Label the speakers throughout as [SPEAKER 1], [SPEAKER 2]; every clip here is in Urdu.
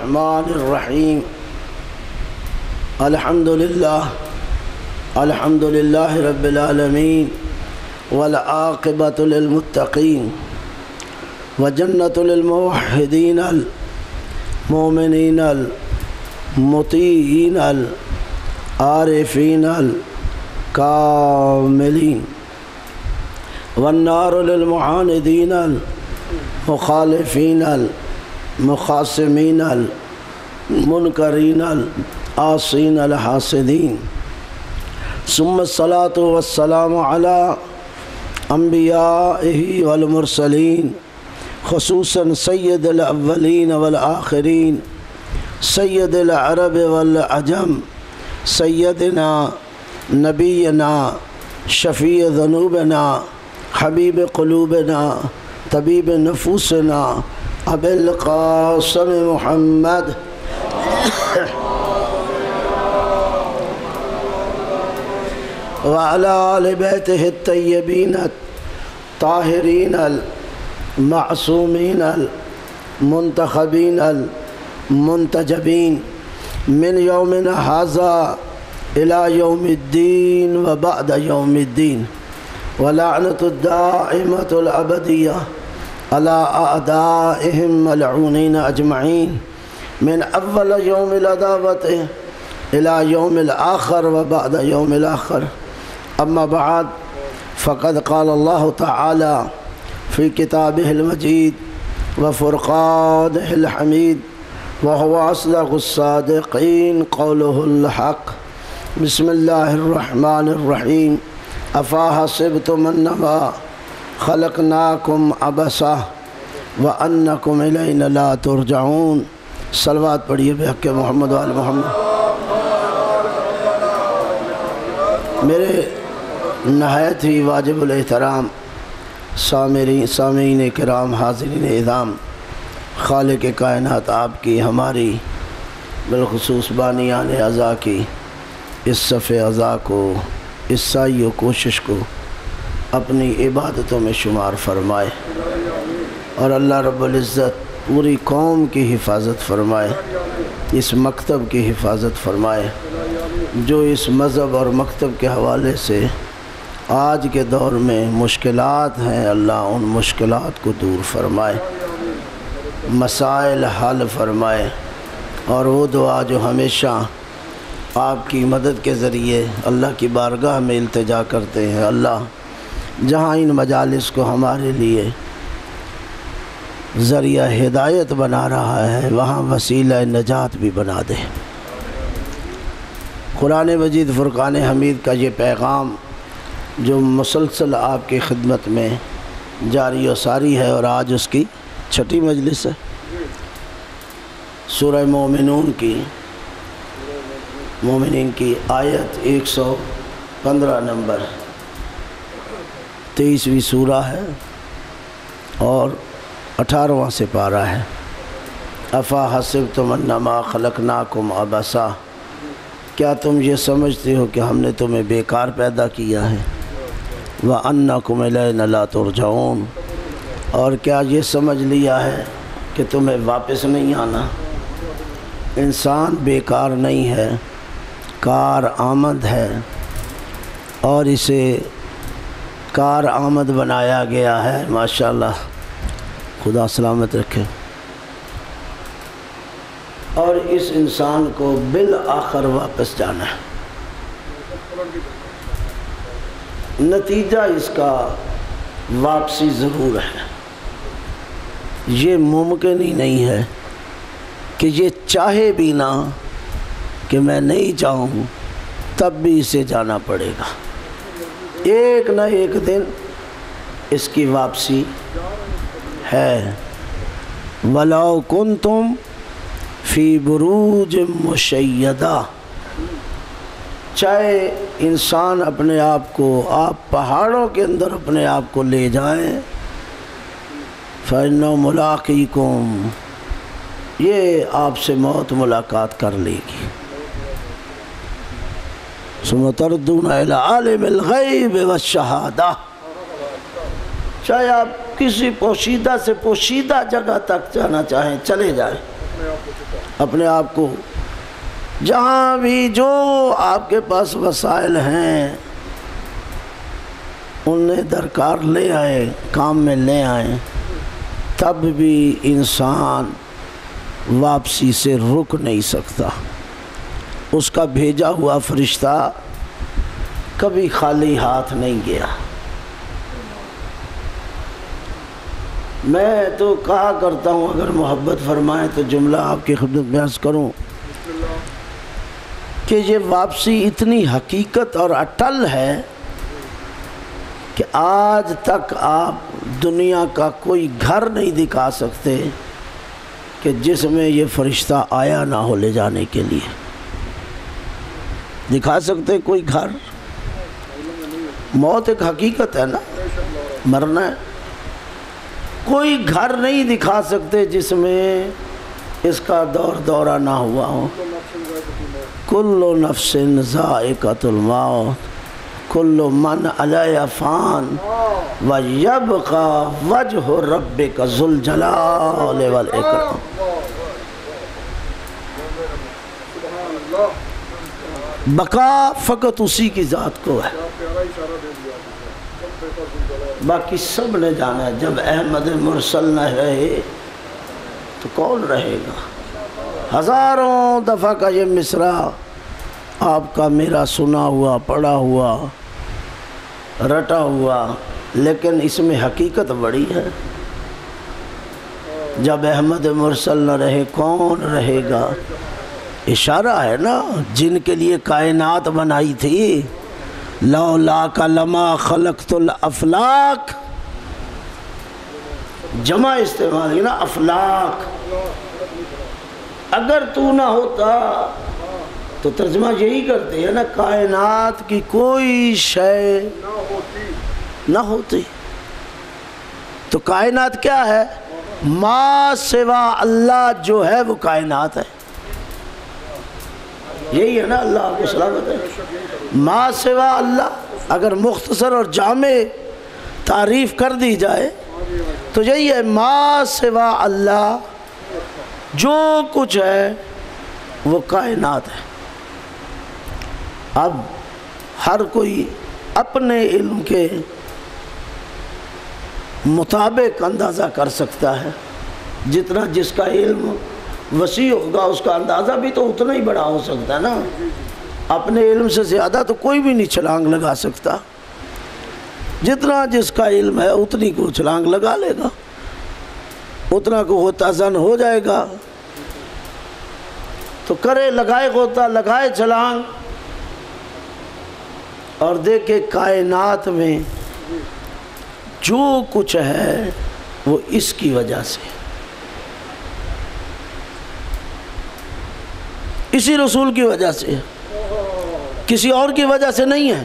[SPEAKER 1] الرحمن الرحیم الحمد للہ رب العالمین والعاقبۃ للمتقین وجنۃ للموحدین المؤمنین المطیعین العارفین الکاملین والنار للمعاندین المخالفین المخاصمین المنکرین العاصین الحاسدین ثم الصلاة والسلام علی انبیائہ والمرسلین خصوصاً سید الاولین والآخرین سید العرب والعجم سیدنا نبینا شفیع ذنوبنا حبیب قلوبنا طبیب نفوسنا ابی القاسم محمد وعلى آل بیتہ الطیبین الطاہرین المعصومین المنتخبین المنتجبین من یومنا ھذا الى یوم الدین وبعد یوم الدین ولعنۃ الدائمۃ الابدیہ على اعدائهم ملعونین اجمعین من اول یوم العداوۃ الى یوم الآخر وبعد یوم الآخر اما بعد فقد قال اللہ تعالی فی کتابہ المجید وفرقانہ الحمید وهو اصدق الصادقین قولہ الحق بسم اللہ الرحمن الرحیم افا حسبتم انما خلقناکم عبثا وانکم الینا لا ترجعون صلوات پڑھیے بحق محمد وآل محمد۔ میرے نہایت ہی واجب الاحترام سامعین کرام حاضرین اعظام، خالق کائنات آپ کی ہماری بالخصوص بانیان عزا کی اس صف عزا کو، اس سعی و کوشش کو اپنی عبادتوں میں شمار فرمائے اور اللہ رب العزت پوری قوم کی حفاظت فرمائے، اس مکتب کی حفاظت فرمائے جو اس مذہب اور مکتب کے حوالے سے آج کے دور میں مشکلات ہیں، اللہ ان مشکلات کو دور فرمائے، مسائل حل فرمائے، اور وہ دعا جو ہمیشہ آپ کی مدد کے ذریعے اللہ کی بارگاہ میں التجا کرتے ہیں، اللہ جہاں ان مجالس کو ہمارے لیے ذریعہ ہدایت بنا رہا ہے وہاں وسیلہ نجات بھی بنا دے۔ قرآن مجید فرقان حمید کا یہ پیغام جو مسلسل آپ کی خدمت میں جاری و ساری ہے، اور آج اس کی چھٹی مجلس ہے، سورہ مومنین کی آیت 115 نمبر 23ویں سورہ ہے اور 18واں سپارہ ہے۔ افا حسبتم انما خلقناکم عبثا، کیا تم یہ سمجھتے ہو کہ ہم نے تمہیں بیکار پیدا کیا ہے؟ وَأَنَّكُمْ إِلَيْنَا لَا تُرْجَعُونَ، اور کیا یہ سمجھ لیا ہے کہ تمہیں واپس نہیں آنا؟ انسان بیکار نہیں ہے، کار آمد ہے، اور اسے کار آمد بنایا گیا ہے۔ ماشاءاللہ، خدا سلامت رکھے۔ اور اس انسان کو بالآخر واپس جانا ہے۔ نتیجہ اس کا واپسی ضرور ہے۔ یہ ممکن ہی نہیں ہے کہ یہ چاہے بھی نہ کہ میں نہیں چاہوں تب بھی اسے جانا پڑے گا، ایک نہ ایک دن اس کی واپسی ہے۔ وَلَوْ كُنْتُمْ فی بروج مشیدہ، چاہے انسان اپنے آپ کو آپ پہاڑوں کے اندر اپنے آپ کو لے جائیں، فَإِنَّهُ مُلَاقِيكُمْ، یہ آپ سے موت ملاقات کر لے گی۔ ثُمَّ تَرْدُونَ إِلَىٰ عَالِمِ الْغَيْبِ وَالشَّهَادَةِ، چاہے آپ کسی پوشیدہ سے پوشیدہ جگہ تک جانا چاہیں چلے جائیں، اپنے آپ کو جہاں بھی جو آپ کے پاس وسائل ہیں انہیں درکار لے آئے، کام میں لے آئیں، تب بھی انسان واپسی سے رک نہیں سکتا۔ اس کا بھیجا ہوا فرشتہ کبھی خالی ہاتھ نہیں گیا۔ میں تو کہا کرتا ہوں، اگر محبت فرمائے تو جملہ آپ کی خدمت میں عرض کروں کہ یہ واپسی اتنی حقیقت اور اٹل ہے کہ آج تک آپ دنیا کا کوئی گھر نہیں دکھا سکتے کہ جس میں یہ فرشتہ آیا نہ ہو لے جانے کے لیے۔ دکھا سکتے کوئی گھر؟ موت ایک حقیقت ہے نا، مرنا ہے۔ کوئی گھر نہیں دکھا سکتے جس میں اس کا دورہ نہ ہوا ہو۔ کل نفس ذائقۃ الموت کل من علیہا فان ویبقی وجہ ربک ذو الجلال والاکرام۔ بقا فقط اسی کی ذات کو ہے، باقی سب نے جانا ہے۔ جب احمد مرسل نہ رہے تو کون رہے گا؟ ہزاروں دفعہ کا یہ مصرع آپ کا میرا سنا ہوا، پڑھا ہوا، رٹا ہوا، لیکن اس میں حقیقت بڑی ہے۔ جب احمد مرسل نہ رہے کون رہے گا؟ اشارہ ہے نا، جن کے لیے کائنات بنائی تھی۔ لولاک لما خلقت الافلاک، جمع استعمال ہے نا افلاک۔ اگر تو نہ ہوتا تو ترجمہ یہی کرتے ہیں نا، کائنات کی کوئی شے نہ ہوتی۔ تو کائنات کیا ہے؟ ما سوا اللہ جو ہے وہ کائنات ہے۔ یہی ہے نا، اللہ آپ کو سلامت ہے۔ ما سوا اللہ، اگر مختصر اور جامع تعریف کر دی جائے تو یہی ہے، ما سوا اللہ جو کچھ ہے وہ کائنات ہے۔ اب ہر کوئی اپنے علم کے مطابق اندازہ کر سکتا ہے۔ جتنا جس کا علم وسیع ہوگا اس کا اندازہ بھی تو اتنا ہی بڑا ہو سکتا ہے نا۔ اپنے علم سے زیادہ تو کوئی بھی نہیں چھلانگ لگا سکتا۔ جتنا جس کا علم ہے اتنی کو چھلانگ لگا لے گا، اتنا کو ہوتا زن ہو جائے گا۔ تو کرے لگائے غوطہ، لگائے چھلانگ، اور دیکھے کائنات میں جو کچھ ہے وہ اس کی وجہ سے، اسی رسول کی وجہ سے، کسی اور کی وجہ سے نہیں ہے۔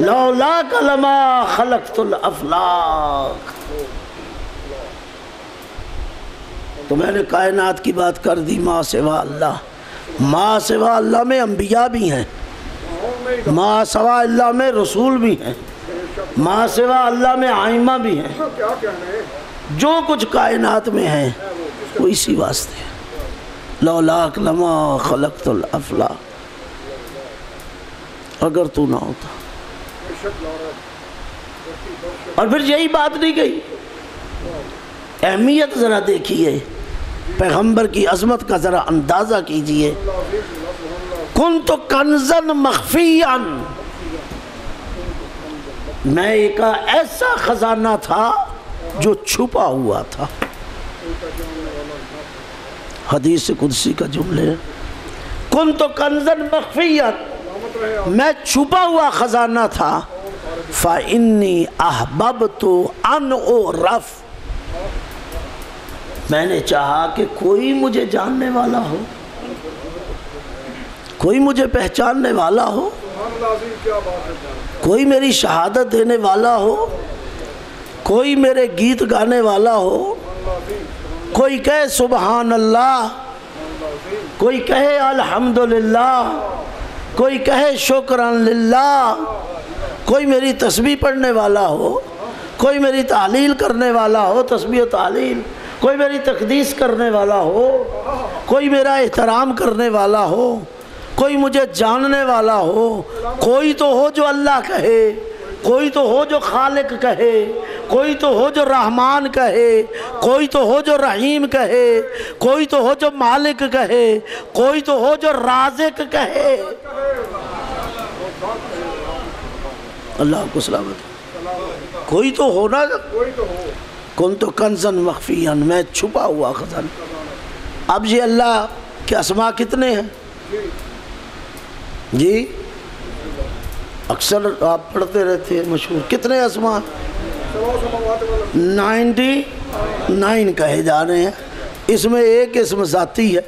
[SPEAKER 1] لولاک لما خلقت الافلاک۔ تو میں نے کائنات کی بات کر دی، ما سوا اللہ۔ ما سوا اللہ میں انبیاء بھی ہیں، ما سوا اللہ میں رسول بھی ہیں، ما سوا اللہ میں آئمہ بھی ہیں۔ جو کچھ کائنات میں ہے وہ اسی واسطے ہے۔ لولاک لما خلقت الافلاک، اگر تو نہ ہوتا۔ اور پھر یہی بات نہیں گئی، اہمیت ذرا دیکھیے، پیغمبر کی عظمت کا ذرا اندازہ کیجئے۔ کنت کنزا مخفیا، میں ایک ایسا خزانہ تھا جو چھپا ہوا تھا۔ حدیث قدسی کا جملے، کنت کنزا مخفیا، میں چھپا ہوا خزانہ تھا۔ فَإِنِّي أَحْبَبْتُ أَنْ أُعْرَفَ، میں نے چاہا کہ کوئی مجھے جاننے والا ہو، کوئی مجھے پہچاننے والا ہو، کوئی میری شہادت دینے والا ہو، کوئی میرے گیت گانے والا ہو، کوئی کہے سبحان اللہ، کوئی کہے الحمدللہ، کوئی کہے شکران للہ، کوئی میری تسبیح پڑھنے والا ہو، کوئی میری تعلیل کرنے والا ہو، تسبیح و تعلیل، کوئی میری تقدیس کرنے والا ہو، کوئی میرا احترام کرنے والا ہو، کوئی مجھے جاننے والا ہو، کوئی تو ہو جو اللہ کہے، کوئی تو ہو جو خالق کہے، کوئی تو ہو جو رحمان کہے، کوئی تو ہو جو رحیم کہے، کوئی تو ہو جو مالک کہے، کوئی تو ہو جو رازق کہے۔ اللہ کو سلامت، کوئی تو ہو نا، کنت کنزا مخفیا، میں چھپا ہوا خزانہ۔ اب یہ اللہ کے اسماء کتنے ہیں جی؟ اکثر آپ پڑھتے رہتے ہیں مشہور، کتنے اسماء؟ 99 کہے جا رہے ہیں۔ اس میں ایک اسم ذاتی ہے،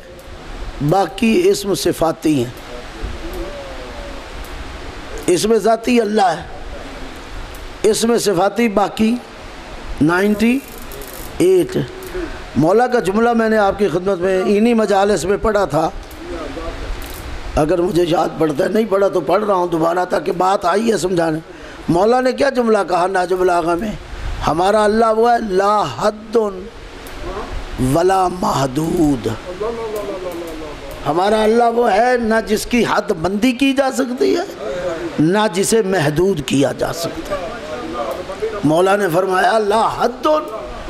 [SPEAKER 1] باقی اسم صفاتی ہیں۔ اس میں ذاتی اللہ ہے، اس میں صفاتی باقی 98۔ مولا کا جملہ میں نے آپ کی خدمت میں انہی مجالس میں پڑھا تھا، اگر مجھے یاد پڑتا ہے، نہیں پڑھا تو پڑھ رہا ہوں دوبارہ تاکہ بات آئی ہے سمجھانے۔ مولا نے کیا جملہ کہا ناجم الآغا میں؟ ہمارا اللہ وہ ہے لا حد ولا محدود۔ ہمارا اللہ وہ ہے نہ جس کی حد بندی کی جا سکتی ہے، نہ جسے محدود کیا جا سکتا ہے۔ مولا نے فرمایا لا حد،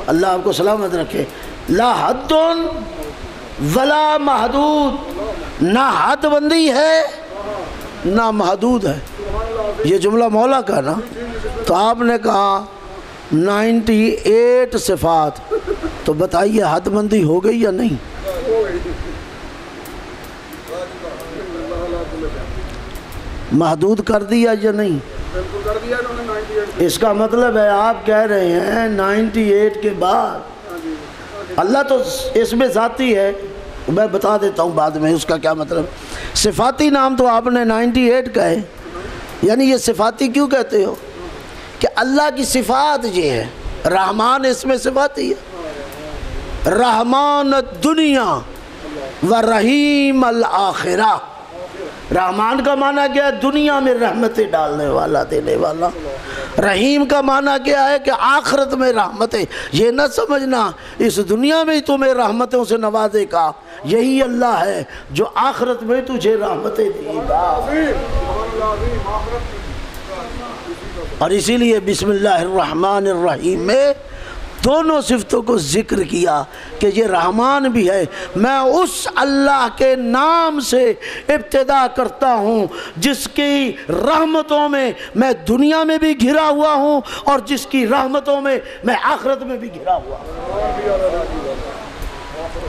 [SPEAKER 1] اللہ آپ کو سلامت رکھے، لا حد ولا محدود، نہ حد بندی ہے نہ محدود ہے۔ یہ جملہ مولا کا نا، تو آپ نے کہا 98 صفات، تو بتائیے حد بندی ہو گئی یا نہیں؟ محدود کر دیا یا نہیں؟ اس کا مطلب ہے آپ کہہ رہے ہیں 98 کے بعد اللہ تو اس میں ذاتی ہے، میں بتا دیتا ہوں بعد میں اس کا کیا مطلب۔ صفاتی نام تو آپ نے 98 کہے، یعنی یہ صفاتی کیوں کہتے ہو؟ کہ اللہ کی صفات یہ ہے، رحمان اس میں صفاتی ہے، رحمان الدنیا و رحیم الآخرہ۔ رحمان کا معنی کیا ہے؟ دنیا میں رحمتیں ڈالنے والا، دینے والا۔ رحیم کا معنی کیا ہے؟ کہ آخرت میں رحمتیں۔ یہ نہ سمجھنا اس دنیا میں تمہیں رحمتوں سے نوازے گا، یہی اللہ ہے جو آخرت میں تجھے رحمتیں دے گا۔ اور اسی لیے بسم اللہ الرحمن الرحیم میں دونوں صفتوں کو ذکر کیا کہ یہ رحمان بھی ہے۔ میں اس اللہ کے نام سے ابتدا کرتا ہوں جس کی رحمتوں میں میں دنیا میں بھی گھرا ہوا ہوں، اور جس کی رحمتوں میں میں آخرت میں بھی گھرا ہوا ہوں۔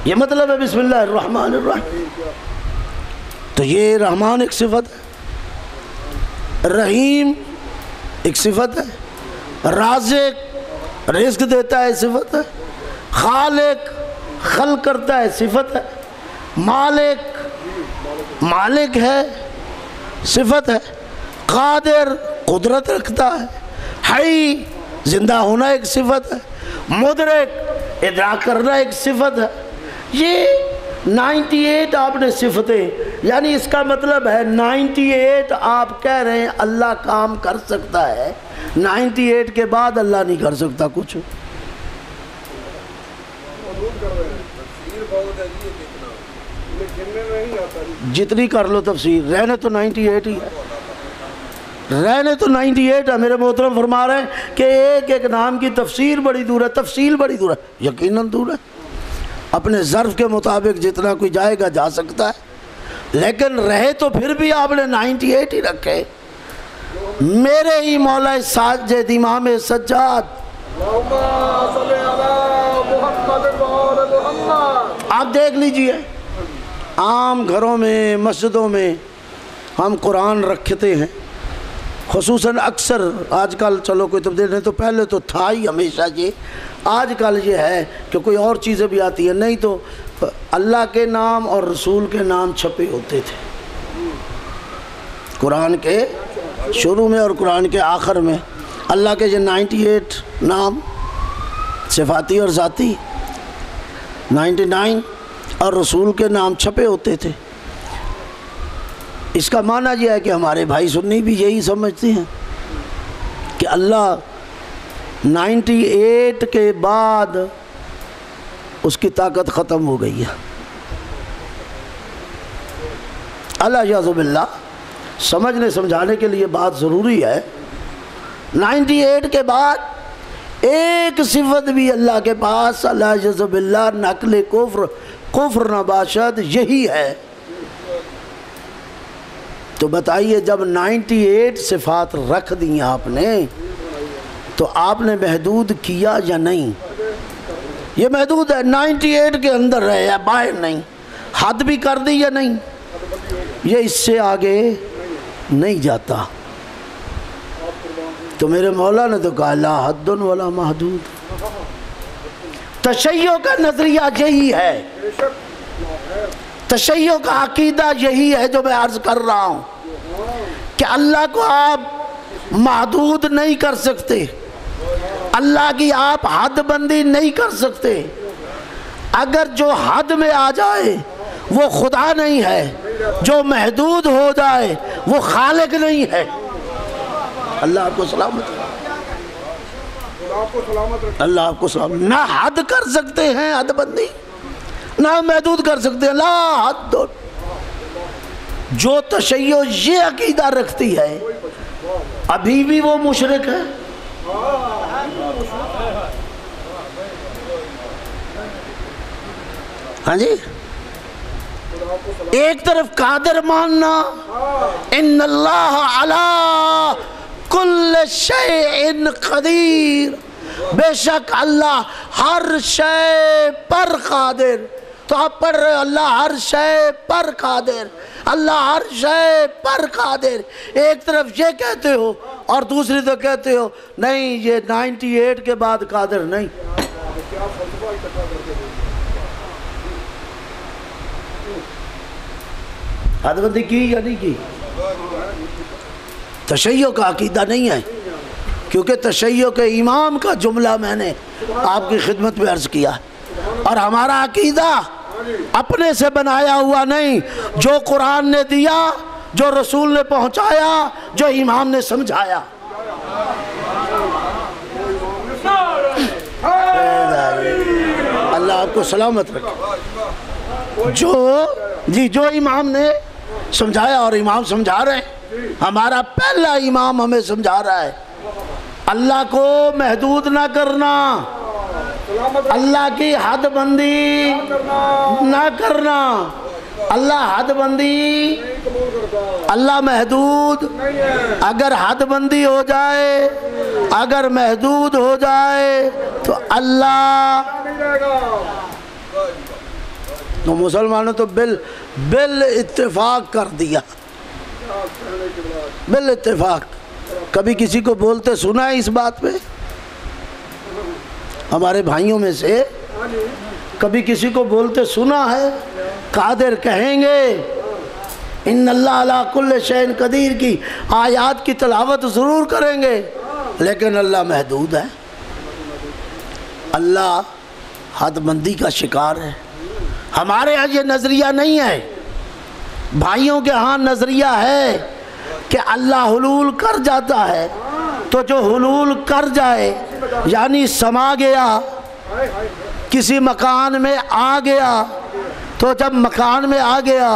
[SPEAKER 1] یہ مطلب ہے بسم اللہ الرحمن الرحیم۔ تو یہ رحمان ایک صفت ہے، رحیم ایک صفت ہے، رازق رزق دیتا ہے صفت ہے، خالق خلق کرتا ہے صفت ہے، مالک ہے صفت ہے، قادر قدرت رکھتا ہے، حی زندہ ہونا ایک صفت ہے، مدرک ادراک کرنا ایک صفت ہے۔ یہ 98 آپ نے صفتیں، یعنی اس کا مطلب ہے 98 آپ کہہ رہے ہیں اللہ کام کر سکتا ہے، 98 کے بعد اللہ نہیں کر سکتا کچھ۔ جتنی کر لو تفسیر، رہنے تو 98 ہی ہے، رہنے تو 98 ہے۔ میرے محترم فرما رہے ہیں کہ ایک ایک نام کی تفسیر بڑی دور ہے، تفصیل بڑی دور ہے، یقیناً دور ہے۔ اپنے ظرف کے مطابق جتنا کوئی جائے گا جا سکتا ہے، لیکن رہے تو پھر بھی آپ نے 98 ہی رکھے۔ میرے ہی مولا ساجد امام سجاد، آپ دیکھ لیجئے عام گھروں میں مسجدوں میں ہم قرآن رکھتے ہیں، خصوصاً اکثر آج کل چلو کوئی تبدیل نہیں، تو پہلے تو تھا ہی ہمیشہ یہ، آج کل یہ ہے کہ کوئی اور چیزیں بھی آتی ہیں، نہیں تو اللہ کے نام اور رسول کے نام چھپے ہوتے تھے قرآن کے شروع میں اور قرآن کے آخر میں۔ اللہ کے یہ 98 نام صفاتی اور ذاتی، 99 اور رسول کے نام چھپے ہوتے تھے۔ اس کا معنی یہ ہے کہ ہمارے بھائی سنی بھی یہی سمجھتے ہیں کہ اللہ 98 کے بعد اس کی طاقت ختم ہو گئی ہے۔ اللہ یعوذ باللہ، سمجھنے سمجھانے کے لیے بات ضروری ہے۔ 98 کے بعد ایک صفت بھی اللہ کے پاس، اللہ یعوذ باللہ، نقل کفر نہ باشد، یہی ہے۔ تو بتائیے جب 98 صفات رکھ دی آپ نے تو آپ نے محدود کیا یا نہیں؟ یہ محدود ہے، 98 کے اندر ہے یا باہر نہیں، حد بھی کر دی یا نہیں؟ یہ اس سے آگے نہیں جاتا۔ تو میرے مولا نے تو کہا لا حد ولا محدود۔ تشیع کا نظریہ یہی ہے، تشیع کا عقیدہ یہی ہے جو میں عرض کر رہا ہوں کہ اللہ کو آپ محدود نہیں کر سکتے، اللہ کی آپ حد بندی نہیں کر سکتے۔ اگر جو حد میں آ جائے وہ خدا نہیں ہے، جو محدود ہو جائے وہ خالق نہیں ہے۔ اللہ آپ کو سلامت رکھے، اللہ آپ کو سلامت۔ نہ حد کر سکتے ہیں حد بندی، نہ محدود کر سکتے ہیں، لا حد۔ جو تشیع یہ عقیدہ رکھتی ہے ابھی بھی وہ مشرک ہے۔ ہاں جی، ایک طرف قادر ماننا، ان اللہ علی کل شیء قدیر، بے شک اللہ ہر شے پر قادر۔ تو آپ پڑھ رہے ہو اللہ ہر شے پر قادر، اللہ ہر شے پر قادر۔ ایک طرف یہ کہتے ہو اور دوسری تو کہتے ہو نہیں یہ 98 کے بعد قادر نہیں۔ حد بندی کی یا نہیں کی؟ تشیع کا عقیدہ نہیں ہے، کیونکہ تشیع کے امام کا جملہ میں نے آپ کی خدمت میں عرض کیا، اور ہمارا عقیدہ اپنے سے بنایا ہوا نہیں، جو قرآن نے دیا، جو رسول نے پہنچایا، جو امام نے سمجھایا۔ اللہ آپ کو سلامت رکھے۔ جو امام نے سمجھایا، اور امام سمجھا رہے ہیں، ہمارا پہلا امام ہمیں سمجھا رہا ہے اللہ کو محدود نہ کرنا، اللہ کی حد بندی نہ کرنا۔ اللہ حد بندی، اللہ محدود، اگر حد بندی ہو جائے، اگر محدود ہو جائے تو اللہ، تو مسلمانوں تو بال اتفاق کر دیا، بال اتفاق۔ کبھی کسی کو بولتے سنا ہے اس بات پہ؟ ہمارے بھائیوں میں سے کبھی کسی کو بولتے سنا ہے؟ قادر کہیں گے، ان اللہ علی کل شیء قدیر کی آیات کی تلاوت ضرور کریں گے، لیکن اللہ محدود ہے، اللہ حد بندی کا شکار ہے۔ ہمارے ہاں یہ نظریہ نہیں ہے، بھائیوں کے ہاں نظریہ ہے کہ اللہ حلول کر جاتا ہے، تو جو حلول کر جائے یعنی سما گیا، کسی مکان میں آ گیا، تو جب مکان میں آ گیا،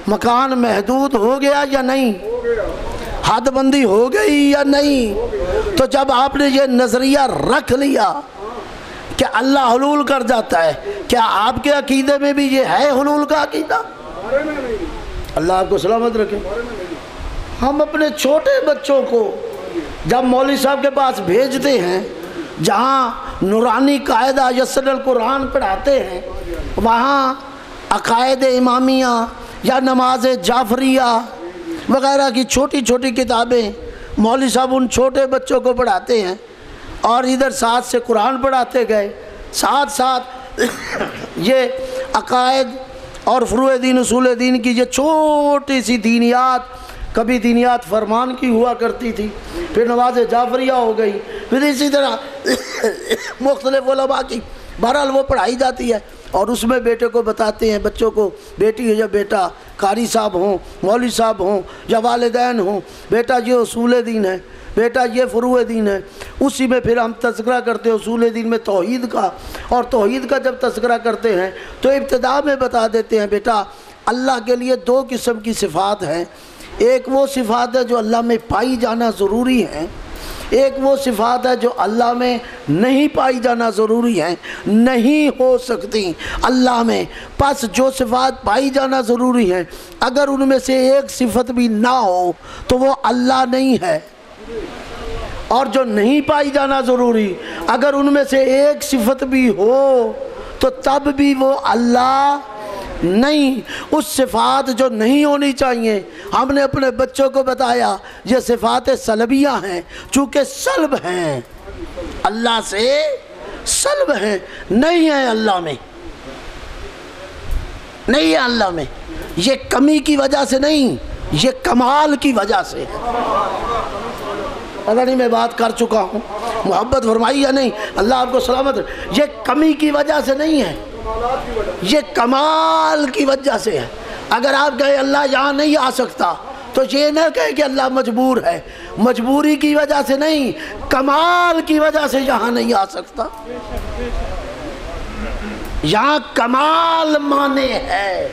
[SPEAKER 1] مکان محدود ہو گیا یا نہیں؟ حد بندی ہو گئی یا نہیں؟ تو جب آپ نے یہ نظریہ رکھ لیا کہ اللہ حلول کر جاتا ہے، کیا آپ کے عقیدے میں بھی یہ ہے حلول کا عقیدہ؟ اللہ آپ کو سلامت رکھے۔ ہم اپنے چھوٹے بچوں کو جب مولوی صاحب کے پاس بھیجتے ہیں، جہاں نورانی قاعدہ یسر القرآن پڑھاتے ہیں، وہاں عقائد امامیہ یا نماز جعفریہ وغیرہ کی چھوٹی چھوٹی کتابیں مولوی صاحب ان چھوٹے بچوں کو پڑھاتے ہیں، اور ادھر ساتھ سے قرآن پڑھاتے گئے، ساتھ ساتھ یہ عقائد اور فروع دین اصول دین کی یہ چھوٹی سی دینیات، کبھی دینیات فرمان کی ہوا کرتی تھی، پھر نماز جعفریہ ہو گئی، پھر اسی طرح مختلف علماء کی، بہرحال وہ پڑھائی جاتی ہے، اور اس میں بیٹے کو بتاتے ہیں، بچوں کو، بیٹی ہو یا بیٹا، قاری صاحب ہوں، مولوی صاحب ہوں یا والدین ہوں، بیٹا یہ اصول دین ہے، بیٹا یہ فروع دین ہے، اسی میں پھر ہم تذکرہ کرتے ہیں اصول دین میں توحید کا، اور توحید کا جب تذکرہ کرتے ہیں تو ابتدا میں بتا دیتے ہیں بیٹا اللہ کے لیے دو قسم کی صفات ہیں، ایک وہ صفات ہے جو اللہ میں پائی جانا ضروری ہے، ایک وہ صفات ہے جو اللہ میں نہیں پائی جانا ضروری ہے، نہیں ہو سکتی اللہ میں۔ پس جو صفات پائی جانا ضروری ہے اگر ان میں سے ایک صفت بھی نہ ہو تو وہ اللہ نہیں ہے، اور جو نہیں پائی جانا ضروری اگر ان میں سے ایک صفت بھی ہو تو تب بھی وہ اللہ نہیں۔ اس صفات جو نہیں ہونی چاہیے ہم نے اپنے بچوں کو بتایا یہ صفات سلبیہ ہیں، چونکہ سلب ہیں اللہ سے، سلب ہیں، نہیں ہے اللہ میں، نہیں ہے اللہ میں، یہ کمی کی وجہ سے نہیں، یہ کمال کی وجہ سے ہے۔ پتہ نہیں میں بات کر چکا ہوں، محبت فرمائی یا نہیں، اللہ آپ کو سلامت رکھے۔ یہ کمی کی وجہ سے نہیں ہے، یہ کمال کی وجہ سے ہے۔ اگر آپ کہیں اللہ یہاں نہیں آ سکتا تو یہ نہ کہیں کہ اللہ مجبور ہے، مجبوری کی وجہ سے نہیں، کمال کی وجہ سے یہاں نہیں آ سکتا، یہاں کمال مانے ہے۔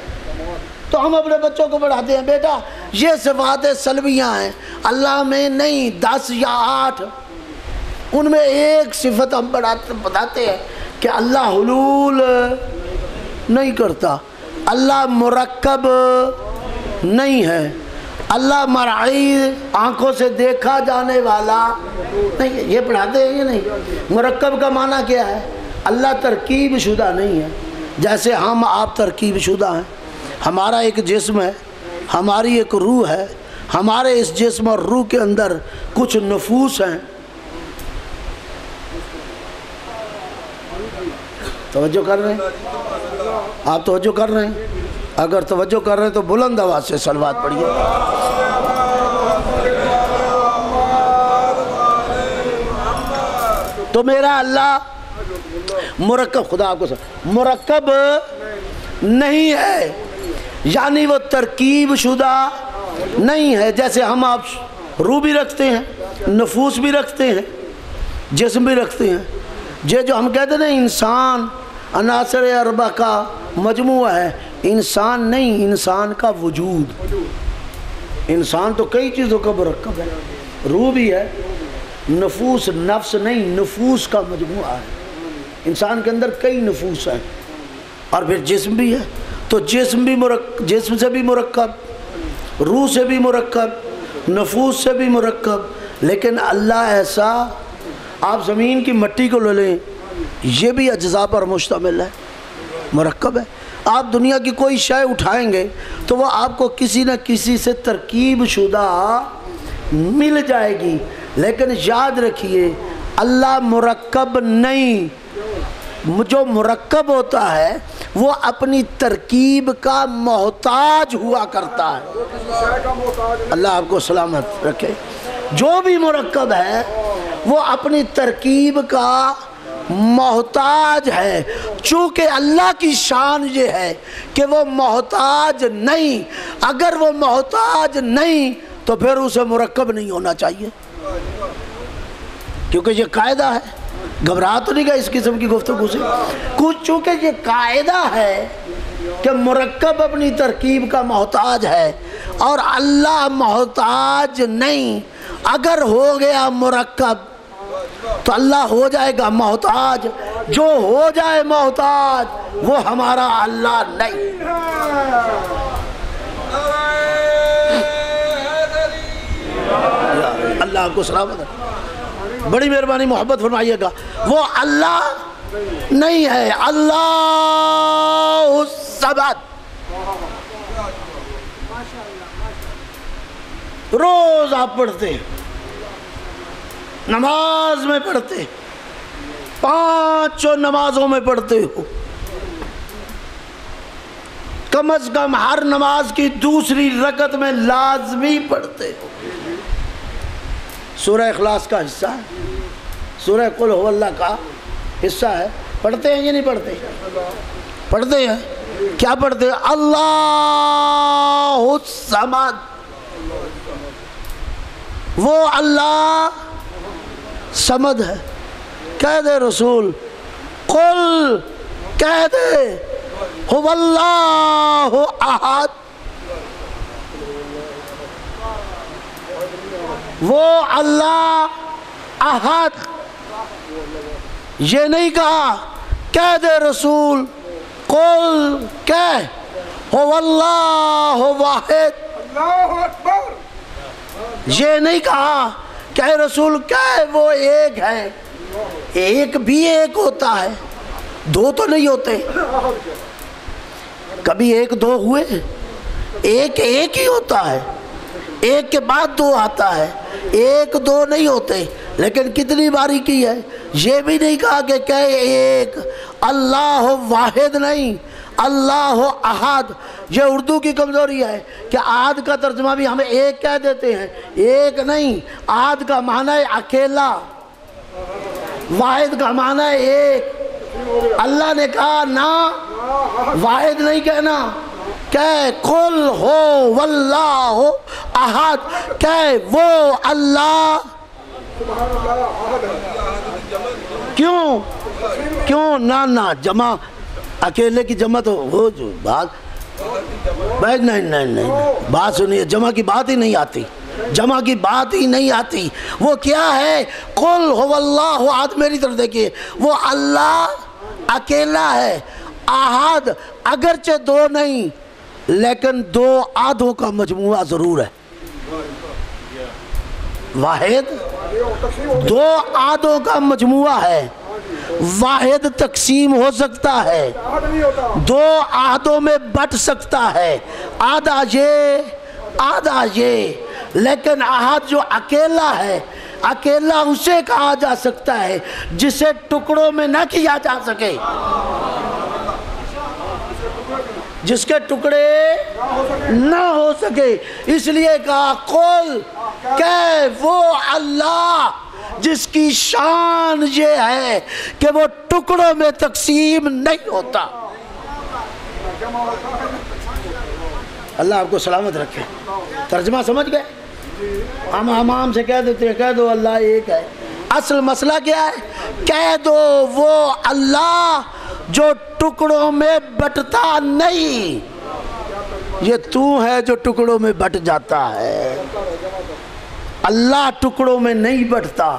[SPEAKER 1] تو ہم اپنے بچوں کو پڑھاتے ہیں بیٹا یہ صفات سلبیہ ہیں اللہ میں نہیں، 10 یا 8 ان میں ایک صفت ہم بتاتے ہیں کہ اللہ حلول نہیں کرتا، اللہ مرکب نہیں ہے، اللہ مرعی آنکھوں سے دیکھا جانے والا نہیں ہے، یہ پڑھاتے ہیں یہ نہیں۔ مرکب کا معنی کیا ہے؟ اللہ ترکیب شدہ نہیں ہے، جیسے ہم آپ ترکیب شدہ ہیں، ہمارا ایک جسم ہے، ہماری ایک روح ہے، ہمارے اس جسم اور روح کے اندر کچھ نفوس ہیں۔ توجہ کر رہے ہیں؟ آپ توجہ کر رہے ہیں؟ اگر توجہ کر رہے ہیں تو بلند آواز سے صلوات پڑھیے۔ تو میرا اللہ مرکب، خدا آپ کو مرکب نہیں ہے، یعنی وہ ترکیب شدہ نہیں ہے، جیسے ہم آپ روح بھی رکھتے ہیں، نفوس بھی رکھتے ہیں، جسم بھی رکھتے ہیں۔ یہ جو ہم کہتے ہیں نا انسان عناصر اربع کا مجموعہ ہے، انسان نہیں، انسان کا وجود، انسان تو کئی چیزوں کا مرکب ہے، روح بھی ہے، نفوس نفس نہیں، نفوس کا مجموعہ ہے، انسان کے اندر کئی نفوس ہیں، اور پھر جسم بھی ہے، تو جسم بھی جسم سے بھی مرکب، روح سے بھی مرکب، نفوس سے بھی مرکب، لیکن اللہ ایسا، آپ زمین کی مٹی کو لے لیں یہ بھی اجزاء پر مشتمل ہے، مرکب ہے۔ آپ دنیا کی کوئی شے اٹھائیں گے تو وہ آپ کو کسی نہ کسی سے ترکیب شدہ مل جائے گی، لیکن یاد رکھیے اللہ مرکب نہیں، جو مرکب ہوتا ہے وہ اپنی ترکیب کا محتاج ہوا کرتا ہے۔ اللہ آپ کو سلامت رکھے۔ جو بھی مرکب ہے وہ اپنی ترکیب کا محتاج ہے، چونکہ اللہ کی شان یہ ہے کہ وہ محتاج نہیں، اگر وہ محتاج نہیں تو پھر اسے مرکب نہیں ہونا چاہیے، کیونکہ یہ قاعدہ ہے۔ گھبرا تو نہیں گا اس قسم کی گفتگو سے؟ کچھ چونکہ یہ قاعدہ ہے کہ مرکب اپنی ترکیب کا محتاج ہے اور اللہ محتاج نہیں، اگر ہو گیا مرکب تو اللہ ہو جائے گا محتاج، جو ہو جائے محتاج وہ ہمارا اللہ نہیں۔ اللہ آپ کو سلامت ہے، بڑی مہربانی محبت فرمائیے گا، وہ اللہ نہیں ہے، اللہ الصمد۔ روز آپ پڑھتے ہیں، نماز میں پڑھتے، 5 نمازوں میں پڑھتے ہو، کم از کم ہر نماز کی دوسری رکعت میں لازمی پڑھتے ہو۔ سورہ اخلاص کا حصہ ہے، سورہ قل هو اللہ کا حصہ ہے، پڑھتے ہیں یا نہیں پڑھتے؟ پڑھتے ہیں۔ کیا پڑھتے ہیں؟ اللہ الصمد، وہ اللہ صمد ہے۔ کہہ دے رسول، قل کہہ دے هو اللہ احد، وہ اللہ احد۔ یہ نہیں کہا کہہ دے رسول قل کہہ هو اللہ واحد،
[SPEAKER 2] اللہ اکبر۔
[SPEAKER 1] یہ نہیں کہا کہ رسول کہہ وہ ایک ہے۔ ایک بھی ایک ہوتا ہے، دو تو نہیں ہوتے۔ کبھی ایک دو ہوئے؟ ایک ایک ہی ہوتا ہے، ایک کے بعد دو آتا ہے، ایک دو نہیں ہوتے۔ لیکن کتنی باری کی ہے، یہ بھی نہیں کہا کہ کہے ایک، اللہ واحد نہیں، اللہ احد۔ یہ اردو کی کمزوری ہے کہ احد کا ترجمہ بھی ہم ایک کہہ دیتے ہیں، ایک نہیں۔ احد کا معنی ہے اکیلا، واحد کا معنی ہے ایک۔ اللہ نے کہا نا، واحد نہیں کہنا، کہ قل ہو واللہ احد، کہ وہ اللہ۔ کیوں نہ جمع، اکیلے کی جمع تو ہو جو بات نہیں بات سنیے، جمع کی بات ہی نہیں آتی، جمع کی بات ہی نہیں آتی۔ وہ کیا ہے؟ قل هو اللہ احد، میری طرف دیکھیے، وہ اللہ اکیلا ہے، احد اگرچہ دو نہیں لیکن دو آدھوں کا مجموعہ ضرور ہے۔ واحد دو آدھوں کا مجموعہ ہے، واحد تقسیم ہو سکتا ہے، دو آدھوں میں بٹ سکتا ہے، آدھا یہ آدھا یہ۔ لیکن احد جو اکیلا ہے، اکیلا اسے کہا جا سکتا ہے جسے ٹکڑوں میں نہ کیا جا سکے، جس کے ٹکڑے نہ ہو سکے۔ اس لیے کہا قل، کہ وہ اللہ جس کی شان یہ ہے کہ وہ ٹکڑوں میں تقسیم نہیں ہوتا۔ اللہ آپ کو سلامت رکھے۔ ترجمہ سمجھ گئے؟ ہم امام سے کہہ دیتے ہیں کہہ دو اللہ ایک ہے۔ اصل مسئلہ کیا ہے؟ کہہ دو وہ اللہ جو ٹکڑوں میں بٹتا نہیں۔ یہ تو ہے جو ٹکڑوں میں بٹ جاتا ہے، اللہ ٹکڑوں میں نہیں بٹتا۔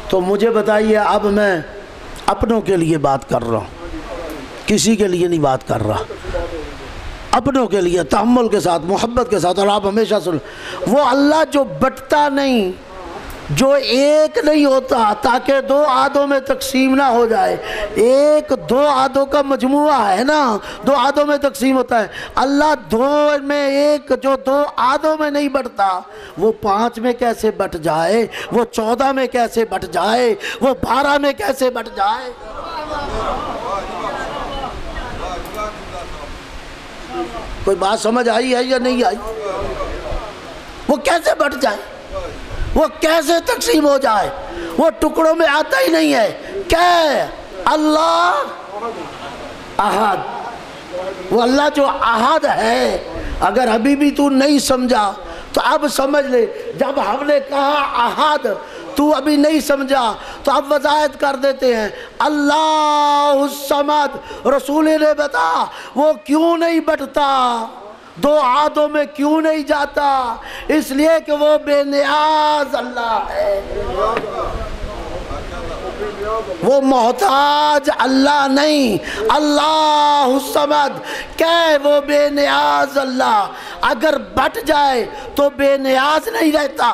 [SPEAKER 1] تو مجھے بتائیے، اب میں اپنوں کے لیے بات کر رہا ہوں، کسی کے لیے نہیں بات کر رہا، اپنوں کے لیے تحمل کے ساتھ، محبت کے ساتھ۔ اور آپ ہمیشہ سن، وہ اللہ جو بٹتا نہیں، جو ایک نہیں ہوتا تاکہ دو آدھوں میں تقسیم نہ ہو جائے۔ ایک دو آدھوں کا مجموعہ ہے نا، دو آدھوں میں تقسیم ہوتا ہے۔ اللہ دو میں ایک جو دو آدھوں میں نہیں بٹتا، وہ 5 میں کیسے بٹ جائے، وہ 14 میں کیسے بٹ جائے، وہ 12 میں کیسے بٹ جائے۔ کوئی بات سمجھ آئی ہے یا نہیں آئی؟ وہ کیسے بٹ جائے، وہ کیسے تقسیم ہو جائے، وہ ٹکڑوں میں آتا ہی نہیں ہے۔ کہ اللہ احد، وہ اللہ جو احد ہے۔ اگر ابھی بھی تو نہیں سمجھا تو اب سمجھ لے۔ جب ہم نے کہا احد تو ابھی نہیں سمجھا تو اب وضاحت کر دیتے ہیں۔ اللہ الصمد، رسول نے بتا وہ کیوں نہیں بٹتا، دو آدھوں میں کیوں نہیں جاتا؟ اس لیے کہ وہ بے نیاز اللہ ہے، وہ محتاج اللہ نہیں۔ اللہ الصمد، کہ وہ بے نیاز اللہ اگر بٹ جائے تو بے نیاز نہیں رہتا،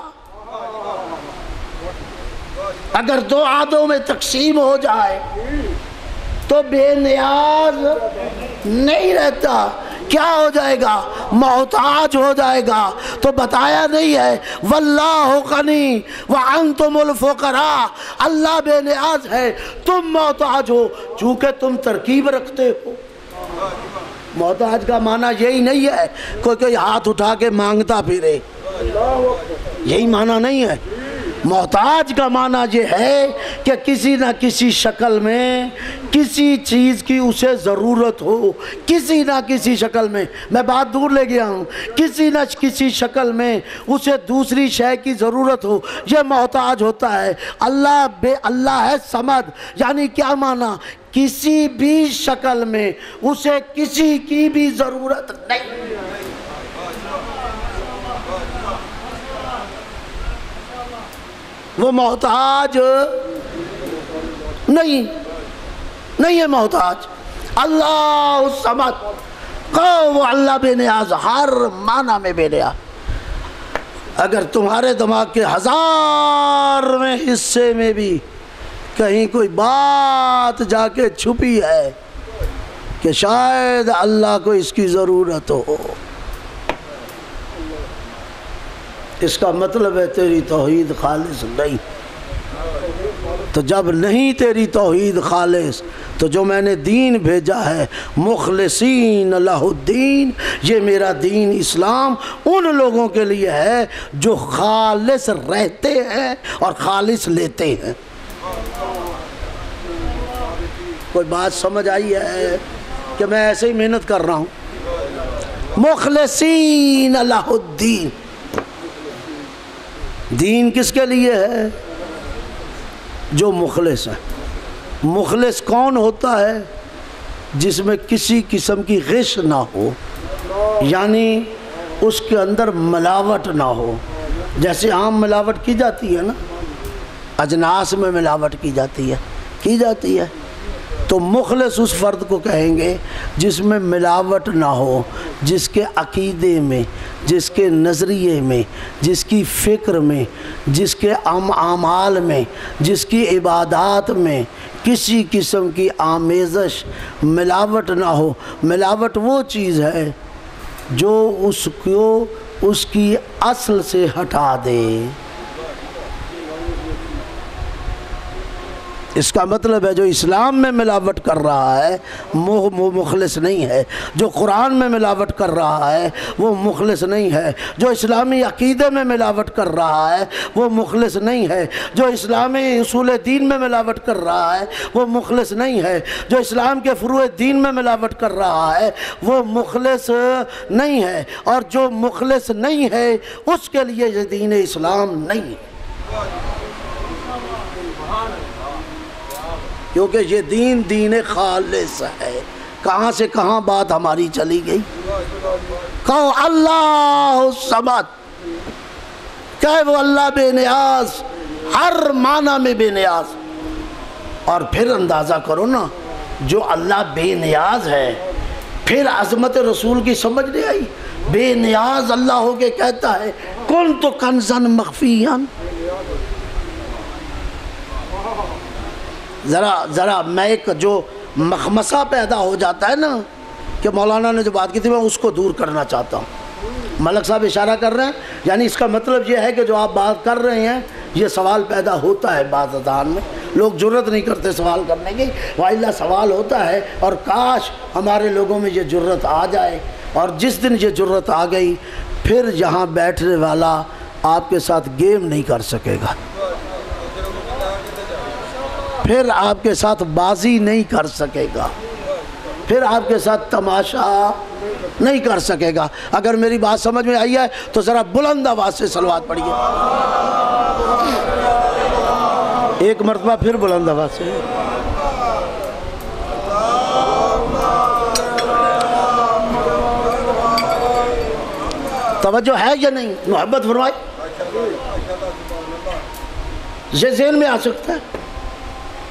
[SPEAKER 1] اگر دو آدھوں میں تقسیم ہو جائے تو بے نیاز نہیں رہتا۔ کیا ہو جائے گا؟ محتاج ہو جائے گا۔ تو بتایا نہیں ہے واللہ غنی وانتم الفقراء، اللہ بے نیاز ہے، تم محتاج ہو، چونکہ تم ترکیب رکھتے ہو۔ محتاج کا معنی یہی نہیں ہے کوئی ہاتھ اٹھا کے مانگتا پھرے، یہی معنی نہیں ہے۔ محتاج کا معنی یہ ہے کہ کسی نہ کسی شکل میں کسی چیز کی اسے ضرورت ہو، کسی نہ کسی شکل میں بات دور لے گیا ہوں، کسی نہ کسی شکل میں اسے دوسری شے کی ضرورت ہو، یہ محتاج ہوتا ہے۔ اللہ ہے صمد، یعنی کیا معنی؟ کسی بھی شکل میں اسے کسی کی بھی ضرورت نہیں۔ وہ محتاج نہیں ہے محتاج۔ اللہ الصمد، وہ اللہ بے نیاز، ہر معنی میں بے نیاز۔ اگر تمہارے دماغ کے 1000ویں حصے میں بھی کہیں کوئی بات جا کے چھپی ہے کہ شاید اللہ کو اس کی ضرورت ہو، اس کا مطلب ہے تیری توحید خالص نہیں۔ تو جب نہیں تیری توحید خالص، تو جو میں نے دین بھیجا ہے مخلصین لہ الدین، یہ میرا دین اسلام ان لوگوں کے لیے ہے جو خالص رہتے ہیں اور خالص لیتے ہیں۔ کوئی بات سمجھ آئی ہے کہ میں ایسے ہی محنت کر رہا ہوں؟ مخلصین لہ الدین، دین کس کے لیے ہے؟ جو مخلص ہے۔ مخلص کون ہوتا ہے؟ جس میں کسی قسم کی غش نہ ہو، یعنی اس کے اندر ملاوٹ نہ ہو۔ جیسے عام ملاوٹ کی جاتی ہے نا، اجناس میں ملاوٹ کی جاتی ہے، تو مخلص اس فرد کو کہیں گے جس میں ملاوٹ نہ ہو، جس کے عقیدے میں، جس کے نظریے میں، جس کی فکر میں، جس کے اعمال میں، جس کی عبادات میں کسی قسم کی آمیزش، ملاوٹ نہ ہو۔ ملاوٹ وہ چیز ہے جو اس کو اس کی اصل سے ہٹا دے۔ اس کا مطلب ہے جو اسلام میں ملاوٹ کر رہا ہے وہ مخلص نہیں ہے، جو قرآن میں ملاوٹ کر رہا ہے وہ مخلص نہیں ہے، جو اسلامی عقیدے میں ملاوٹ کر رہا ہے وہ مخلص نہیں ہے، جو اسلامی اصول دین میں ملاوٹ کر رہا ہے وہ مخلص نہیں ہے، جو اسلام کے فروع دین میں ملاوٹ کر رہا ہے وہ مخلص نہیں ہے، اور جو مخلص نہیں ہے اس کے لیے یہ دین اسلام نہیں ہے، کیونکہ یہ دین خالص ہے۔ کہاں سے کہاں بات ہماری چلی گئی؟ کہو اللہ الصمد، کہ وہ اللہ بے نیاز، ہر معنی میں بے نیاز۔ اور پھر اندازہ کرو نا، جو اللہ بے نیاز ہے، پھر عظمت رسول کی سمجھ نہیں آئی؟ بے نیاز اللہ ہو کے کہتا ہے کنت کنزا مخفیا۔ ذرا میں ایک جو مخمصہ پیدا ہو جاتا ہے نا، کہ مولانا نے جو بات کی تھی میں اس کو دور کرنا چاہتا ہوں۔ ملک صاحب اشارہ کر رہے ہیں، یعنی اس کا مطلب یہ ہے کہ جو آپ بات کر رہے ہیں یہ سوال پیدا ہوتا ہے بعض اذہان میں، لوگ جرت نہیں کرتے سوال کرنے کی، وائلہ سوال ہوتا ہے، اور کاش ہمارے لوگوں میں یہ جرت آ جائے۔ اور جس دن یہ جرت آ گئی، پھر یہاں بیٹھنے والا آپ کے ساتھ گیم نہیں کر سکے گا، پھر آپ کے ساتھ بازی نہیں کر سکے گا، پھر آپ کے ساتھ تماشا نہیں کر سکے گا۔ اگر میری بات سمجھ میں آئی ہے تو ذرا بلند آواز سے صلوات پڑھیے، ایک مرتبہ پھر بلند آواز سے۔ توجہ ہے یا نہیں؟ محبت فرمائی، یہ ذہن میں آ سکتا ہے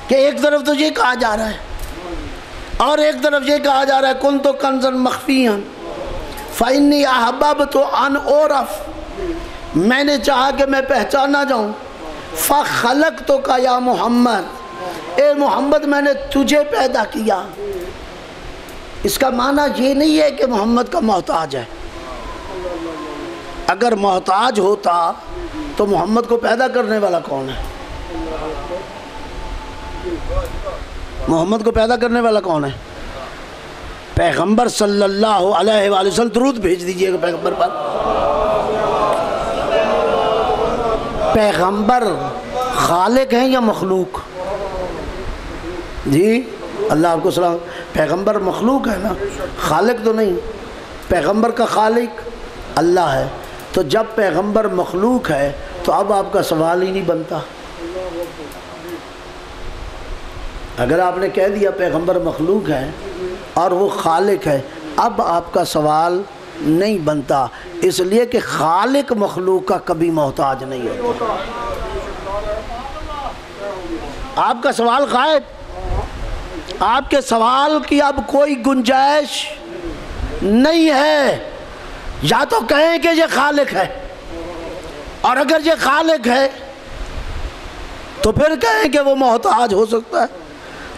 [SPEAKER 1] کہ ایک طرف تو یہ کہا جا رہا ہے اور ایک طرف یہ کہا جا رہا ہے کنت کنزا مخفیا فانی احببت ان اعرف، میں نے چاہا کہ میں پہچانا جاؤں، فخلقتک یا محمد، اے محمد میں نے تجھے پیدا کیا۔ اس کا معنی یہ نہیں ہے کہ محمد کا محتاج ہے، اگر محتاج ہوتا تو محمد کو پیدا کرنے والا کون ہے؟ محمد کو پیدا کرنے والا کون ہے؟ پیغمبر صلی اللہ علیہ وآلہ وسلم، درود بھیج دیجئے گا پیغمبر پر۔ پیغمبر خالق ہیں یا مخلوق؟ جی اللہ آپ کو سلام. پیغمبر مخلوق ہے نا، خالق تو نہیں. پیغمبر کا خالق اللہ ہے. تو جب پیغمبر مخلوق ہے تو اب آپ کا سوال ہی نہیں بنتا. اگر آپ نے کہہ دیا پیغمبر مخلوق ہے اور وہ خالق ہے، اب آپ کا سوال نہیں بنتا، اس لیے کہ خالق مخلوق کا کبھی محتاج نہیں ہوتا. آپ کا سوال غائب. آپ کے سوال کی اب کوئی گنجائش نہیں ہے. یا تو کہیں کہ یہ خالق ہے، اور اگر یہ خالق ہے تو پھر کہیں کہ وہ محتاج ہو سکتا ہے.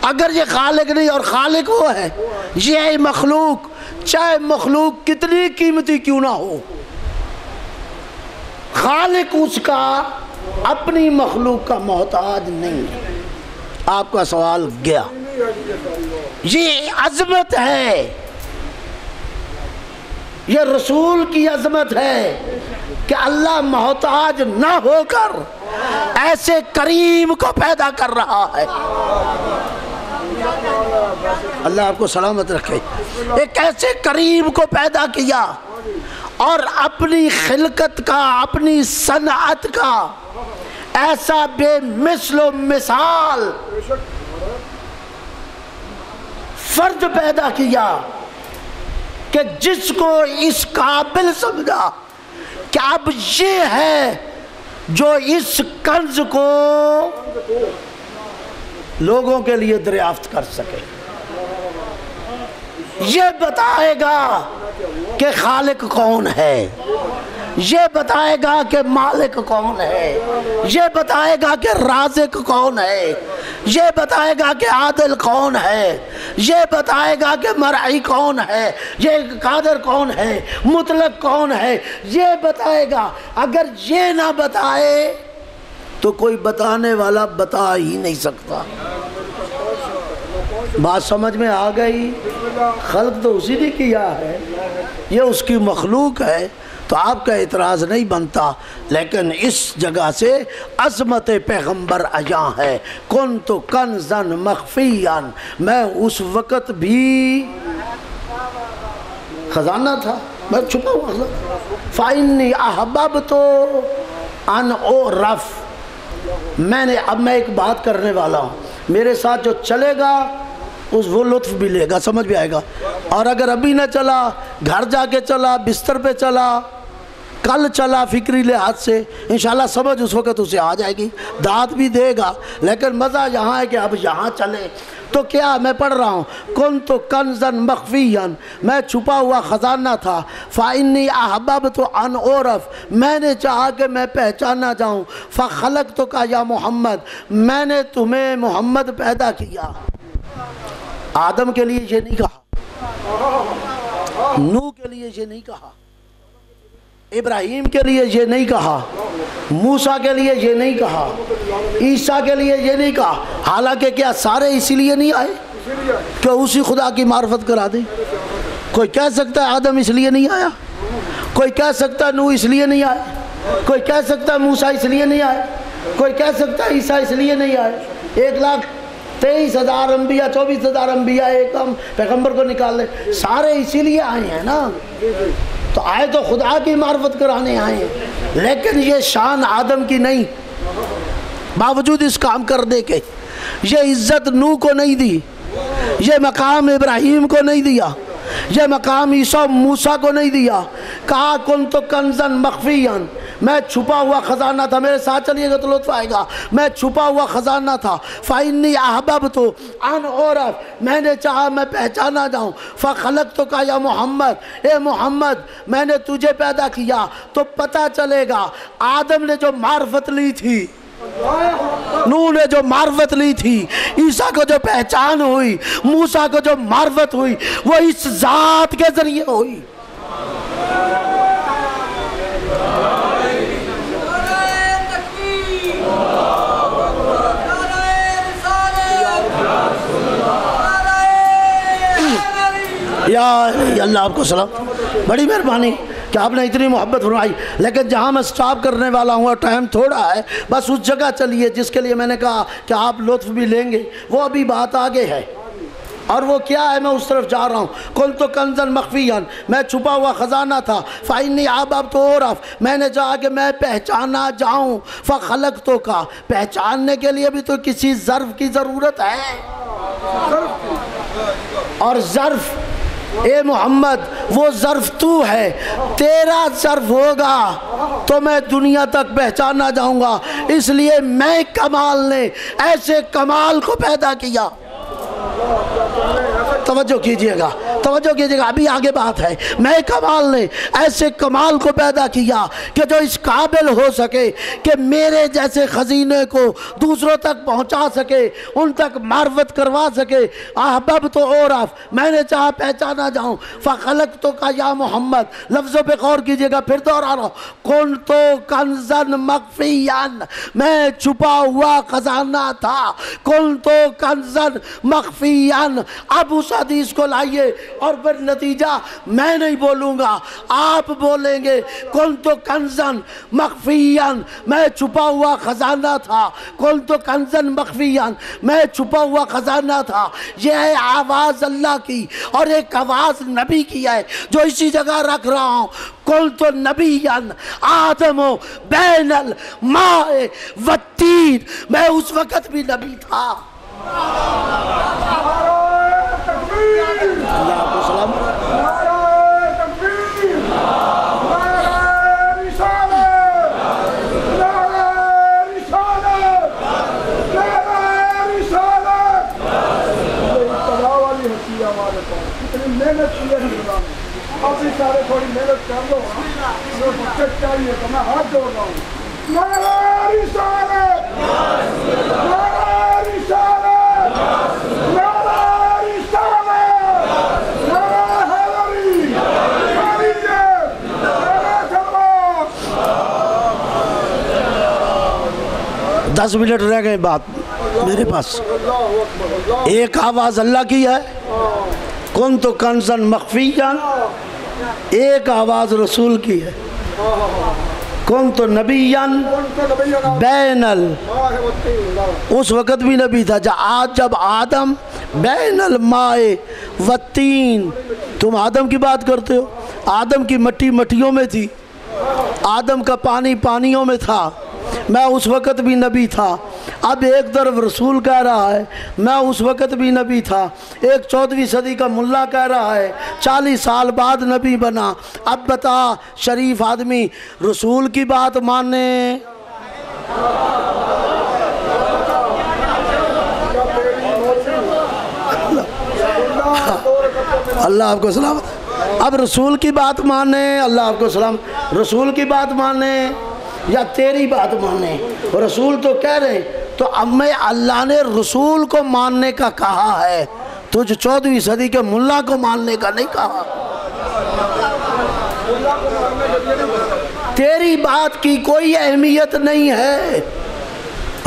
[SPEAKER 1] اگر یہ خالق نہیں اور خالق وہ ہے، یہ مخلوق چاہے مخلوق کتنی قیمتی کیوں نہ ہو، خالق اس کا اپنی مخلوق کا محتاج نہیں ہے. آپ کا سوال گیا. یہ عظمت ہے، یہ رسول کی عظمت ہے کہ اللہ محتاج نہ ہو کر ایسے کریم کو پیدا کر رہا ہے. اللہ آپ کو سلامت رکھے. ایک ایسے کریم کو پیدا کیا اور اپنی خلقت کا، اپنی صنعت کا ایسا بے مثل و مثال فرد پیدا کیا کہ جس کو اس قابل سمجھا کہ اب یہ ہے جو اس کنز کو لوگوں کے لیے دریافت کر سکے. یہ بتائے گا کہ خالق کون ہے، یہ بتائے گا کہ مالک کون ہے، یہ بتائے گا کہ رازق کون ہے، یہ بتائے گا کہ عادل کون ہے، یہ بتائے گا کہ مرعی کون ہے، یہ قادر کون ہے، مطلق کون ہے، یہ بتائے گا. اگر یہ نہ بتائے تو کوئی بتانے والا بتا ہی نہیں سکتا. بات سمجھ میں آ گئی؟ خلق تو اسی نے کیا ہے، یہ اس کی مخلوق ہے، تو آپ کا اعتراض نہیں بنتا. لیکن اس جگہ سے عظمت پیغمبر عیاں ہے. کنت کنزا مخفیا، میں اس وقت بھی خزانہ تھا، میں چھپا ہوا خزانہ. فَإِنِّي أَحْبَبْتُ أَنْ أُعْرَفَ، اب میں ایک بات کرنے والا ہوں، میرے ساتھ جو چلے گا وہ لطف بھی لے گا، سمجھ بھی آئے گا. اور اگر ابھی نہ چلا، گھر جا کے چلا، بستر پہ چلا، کل چلا فکری لحاظ سے، انشاءاللہ سمجھ اس وقت اسے آ جائے گی، داد بھی دے گا. لیکن مزہ یہاں ہے کہ اب یہاں چلے تو کیا. میں پڑھ رہا ہوں کنت کنزا مخفیا، میں چھپا ہوا خزانہ تھا. فإنی احببت ان اعرف، میں نے چاہا کہ میں پہچانا جاؤں. فخلقتک یا محمد، میں نے تمہیں محمد پیدا کیا. آدم کے لیے یہ نہیں کہا، نوح کے لیے یہ نہیں کہا، ابراہیم کے لیے یہ نہیں کہا، موسیٰ کے لیے یہ نہیں کہا، عیسیٰ کے لیے یہ نہیں کہا. حالانکہ کیا سارے اسی لیے نہیں آئے کہ اسی خدا کی معرفت کرا دیں؟ کوئی کہہ سکتا ہے آدم اس لیے نہیں آیا، کوئی کہہ سکتا ہے نوح اس لیے نہیں آئے، کوئی کہہ سکتا ہے موسیٰ اس لیے نہیں آئے، کوئی کہہ سکتا ہے عیسیٰ اس لیے نہیں آئے. 1,23,000 انبیاء، 24,000 انبیاء ایک ہم پیغمبر کو نکال لیں، سارے اسی لیے آئے ہیں نا. تو آئے تو خدا کی معرفت کرانے آئے ہیں. لیکن یہ شان آدم کی نہیں، باوجود اس کام کرنے کے. یہ عزت نوح کو نہیں دی، یہ مقام ابراہیم کو نہیں دیا، یہ مقام عیسیٰ موسیٰ کو نہیں دیا. کہا کنت کنزا مخفیا، میں چھپا ہوا خزانہ تھا. میرے ساتھ چلیے گا تو لطف آئے گا. میں چھپا ہوا خزانہ تھا. فإنی احببت ان اعرف، میں نے چاہا میں پہچانا جاؤں. فخلقتک یا محمد، اے محمد میں نے تجھے پیدا کیا. تو پتہ چلے گا آدم نے جو معرفت لی تھی، نوح نے جو معرفت لی تھی، عیسیٰ کو جو پہچان ہوئی، موسیٰ کو جو معرفت ہوئی، وہ اس ذات کے ذریعے ہوئی. یا اللہ آپ کو سلام. بڑی مہربانی کہ آپ نے اتنی محبت فرمائی، لیکن جہاں میں سٹاپ کرنے والا ہوں اور ٹائم تھوڑا ہے، بس اس جگہ چلیے جس کے لیے میں نے کہا کہ آپ لطف بھی لیں گے، وہ ابھی بات آگے ہے، اور وہ کیا ہے، میں اس طرف جا رہا ہوں۔ كُنْتُ كَنْزًا مَخْفِيًّا، میں چھپا ہوا خزانہ تھا، فَإِنِّي أَحْبَبْتُ أُعْرَفَ، میں نے چاہا کہ میں پہچانا جاؤں، فَخَلَقْتُكَ، پہچاننے کے لیے بھی تو کسی ظرف کی ضرورت ہے، اور ظرف اے محمد وہ ظرف تو ہے، تیرا ظرف ہوگا تو میں دنیا تک پہچانا جاؤں گا، اس لیے میں کمال نے ایسے کمال کو پیدا کیا۔ توجہ کیجئے گا، توجہ کیجئے گا، ابھی آگے بات ہے۔ میں کمال نے ایسے کمال کو پیدا کیا کہ جو اس قابل ہو سکے کہ میرے جیسے خزینے کو دوسروں تک پہنچا سکے، ان تک معرفت کروا سکے۔ احببت اعرف، میں نے چاہا پہچانا جاؤں، فخلقتک یا محمد، لفظوں پہ غور کیجئے گا، پھر دوہرا رہا ہوں، کنت کنزا مخفیا، میں چھپا ہوا خزانہ تھا، کنت کنزا مخفیا۔ اب اس حدیث کو لائیے اور پھر نتیجہ میں نہیں بولوں گا، آپ بولیں گے، کنت کنزا مخفیا، میں چھپا ہوا خزانہ تھا، کنت کنزا مخفیا، میں چھپا ہوا خزانہ تھا۔ یہ ہے آواز اللہ کی، اور ایک آواز نبی کی ہے جو اسی جگہ رکھ رہا ہوں، کنت نبیا آدم بین الماء والتین، میں اس وقت بھی نبی تھا۔ اللہ کو سلام۔
[SPEAKER 2] کافی سارے تھوڑی محنت کر لو، بچت چاہیے تو میں ہاتھ جوڑ رہا ہوں۔ نعرہ رسالت، نعرہ رسالت، نعرہ رسالت، نعرہ حیدری، خلیفہ، نعرہ خلافت۔
[SPEAKER 1] 10 منٹ رہ گئے بات میرے پاس۔ ایک آواز اللہ کی ہے، کنت کنزا مخفیا، ایک آواز رسول کی ہے، کنت نبیا بین اس وقت بھی نبی تھا جب آدم بین الماء والتین۔ تم آدم کی بات کرتے ہو، آدم کی مٹی مٹیوں میں تھی، آدم کا پانی پانیوں میں تھا، میں اس وقت بھی نبی تھا۔ اب ایک طرف رسول کہہ رہا ہے میں اس وقت بھی نبی تھا، ایک 14ویں صدی کا ملا کہہ رہا ہے 40 سال بعد نبی بنا۔ اب بتا شریف آدمی رسول کی بات مانے اللہ آپ کو سلامت، اب رسول کی بات مانے، اللہ آپ کو سلام، رسول کی بات مانے یا تیری بات مانے؟ رسول تو کہہ رہے، تو اب میں اللہ نے رسول کو ماننے کا کہا ہے، تجھ 14ویں صدی کے ملا کو ماننے کا نہیں کہا۔ تیری بات کی کوئی اہمیت نہیں ہے،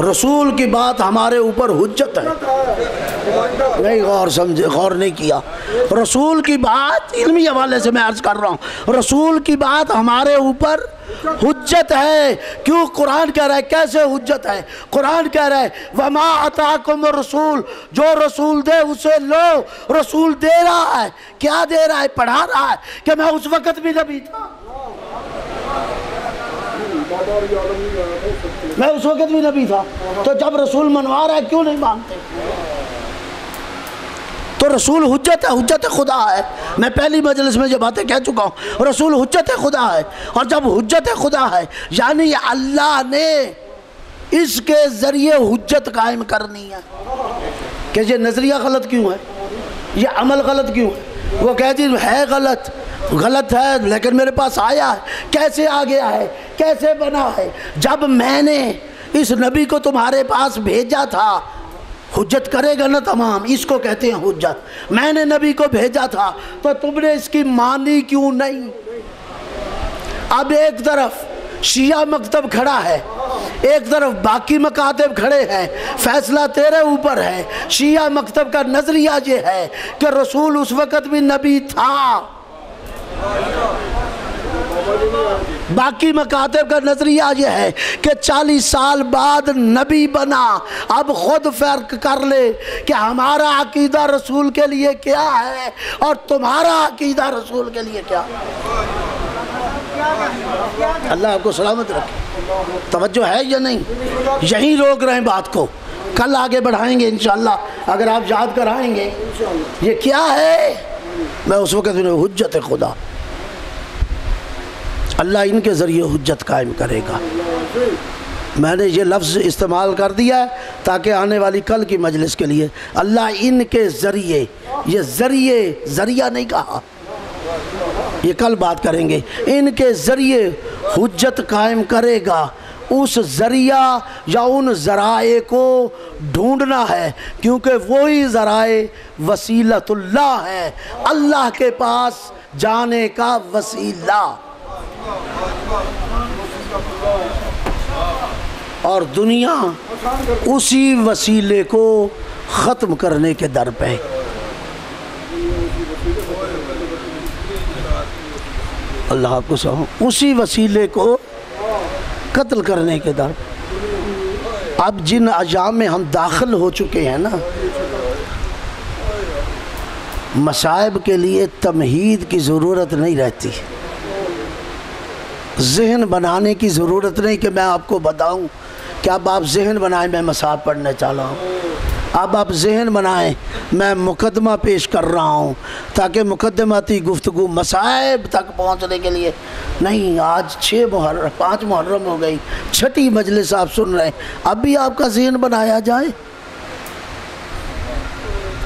[SPEAKER 1] رسول کی بات ہمارے اوپر حجت ہے۔ نہیں غور نہیں کیا، رسول کی بات علمی حوالے سے میں عرض کر رہا ہوں، رسول کی بات ہمارے اوپر حجت ہے۔ کیوں؟ قرآن کہہ رہا ہے، کیسے حجت ہے؟ قرآن کہہ رہا ہے وَمَا أَتَاكُمُ الرَّسُولُ، جو رسول دے اسے لو۔ رسول دے رہا ہے، کیا دے رہا ہے؟ پڑھا رہا ہے کہ میں اس وقت بھی نبی تھا، میں اس وقت بھی نبی تھا، تو جب رسول منوا رہا ہے کیوں نہیں مانتے؟ تو رسول حجت ہے، حجت خدا ہے۔ میں پہلی مجلس میں یہ باتیں کہہ چکا ہوں، رسول حجت خدا ہے، اور جب حجت خدا ہے یعنی اللہ نے اس کے ذریعے حجت قائم کرنی ہے کہ یہ نظریہ غلط کیوں ہے، یہ عمل غلط کیوں ہے۔ وہ کہتی ہے غلط ہے لیکن میرے پاس آیا ہے، کیسے آ گیا ہے، کیسے بنا ہے؟ جب میں نے اس نبی کو تمہارے پاس بھیجا تھا، حجت کرے گا نا تمام، اس کو کہتے ہیں حجت۔ میں نے نبی کو بھیجا تھا تو تم نے اس کی مانی کیوں نہیں؟ اب ایک طرف شیعہ مکتب کھڑا ہے، ایک طرف باقی مکاتب کھڑے ہیں، فیصلہ تیرے اوپر ہے۔ شیعہ مکتب کا نظریہ یہ ہے کہ رسول اس وقت بھی نبی تھا، باقی مکاتب کا نظریہ یہ ہے کہ 40 سال بعد نبی بنا، اب خود فرق کر لے کہ ہمارا عقیدہ رسول کے لیے کیا ہے اور تمہارا عقیدہ رسول کے لیے کیا ہے۔ اللہ آپ کو سلامت رکھے۔ توجہ ہے یا نہیں؟ یہیں روک رہے ہیں بات کو، کل آگے بڑھائیں گے انشاءاللہ اگر آپ یاد کرائیں گے۔ یہ کیا ہے؟ میں اس وقت انہیں حجت خدا، اللہ ان کے ذریعے حجت قائم کرے گا۔ میں نے یہ لفظ استعمال کر دیا ہے تاکہ آنے والی کل کی مجلس کے لیے اللہ ان کے ذریعے، یہ ذریعہ نہیں کہا، یہ کل بات کریں گے، ان کے ذریعے حجت قائم کرے گا۔ اس ذریعہ یا ان ذرائع کو ڈھونڈنا ہے، کیونکہ وہی ذرائع وسیلۃ اللہ ہے، اللہ کے پاس جانے کا وسیلہ، اور دنیا اسی وسیلے کو ختم کرنے کے در پہ۔ اللہ آپ کو سمجھو، اسی وسیلے کو قتل کرنے کے در۔ اب جن ایام میں ہم داخل ہو چکے ہیں نا، مصائب کے لیے تمہید کی ضرورت نہیں رہتی، ذہن بنانے کی ضرورت نہیں کہ میں آپ کو بتاؤں کہ اب آپ ذہن بنائیں میں مصائب پڑھنے چلا ہوں، اب آپ ذہن بنائیں میں مقدمہ پیش کر رہا ہوں تاکہ مقدماتی گفتگو مصائب تک پہنچنے کے لیے نہیں۔ آج 5 محرم ہو گئی، 6ٹی مجلس آپ سن رہے ہیں، اب بھی آپ کا ذہن بنایا جائے